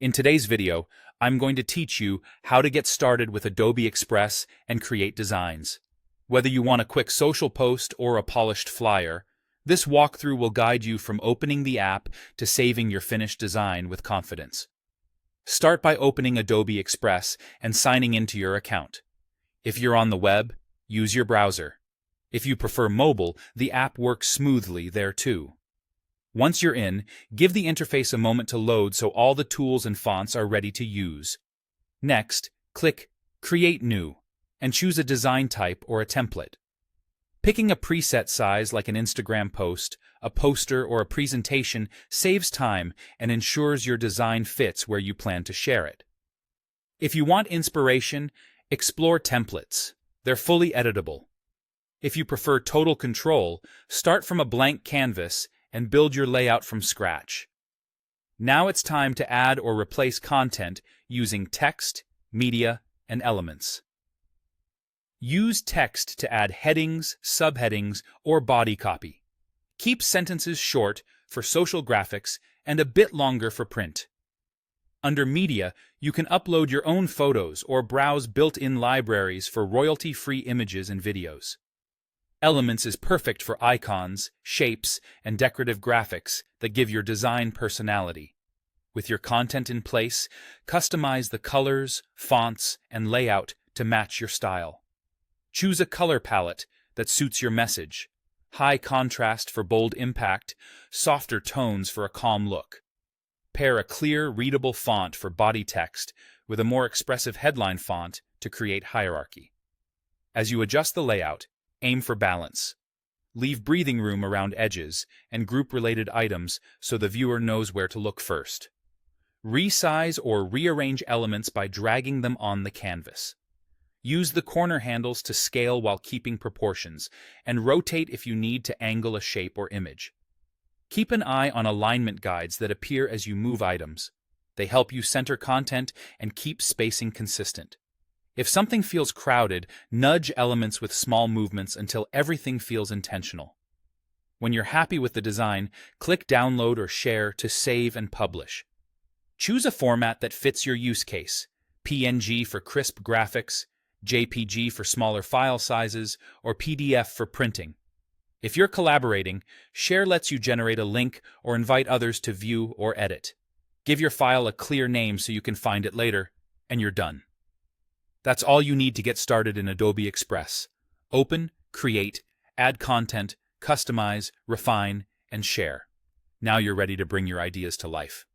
In today's video, I'm going to teach you how to get started with Adobe Express and create designs. Whether you want a quick social post or a polished flyer, this walkthrough will guide you from opening the app to saving your finished design with confidence. Start by opening Adobe Express and signing into your account. If you're on the web, use your browser. If you prefer mobile, the app works smoothly there too. Once you're in, give the interface a moment to load so all the tools and fonts are ready to use. Next, click Create New and choose a design type or a template. Picking a preset size like an Instagram post, a poster, or a presentation saves time and ensures your design fits where you plan to share it. If you want inspiration, explore templates. They're fully editable. If you prefer total control, start from a blank canvas and build your layout from scratch. Now it's time to add or replace content using text, media, and elements. Use text to add headings, subheadings, or body copy. Keep sentences short for social graphics and a bit longer for print. Under Media, you can upload your own photos or browse built-in libraries for royalty-free images and videos. Elements is perfect for icons, shapes, and decorative graphics that give your design personality. With your content in place, customize the colors, fonts, and layout to match your style. Choose a color palette that suits your message. High contrast for bold impact, softer tones for a calm look. Pair a clear, readable font for body text with a more expressive headline font to create hierarchy. As you adjust the layout, aim for balance. Leave breathing room around edges and group related items so the viewer knows where to look first. Resize or rearrange elements by dragging them on the canvas. Use the corner handles to scale while keeping proportions, and rotate if you need to angle a shape or image. Keep an eye on alignment guides that appear as you move items. They help you center content and keep spacing consistent. If something feels crowded, nudge elements with small movements until everything feels intentional. When you're happy with the design, click Download or Share to save and publish. Choose a format that fits your use case: PNG for crisp graphics, JPG for smaller file sizes, or PDF for printing. If you're collaborating, Share lets you generate a link or invite others to view or edit. Give your file a clear name so you can find it later, and you're done. That's all you need to get started in Adobe Express. Open, create, add content, customize, refine, and share. Now you're ready to bring your ideas to life.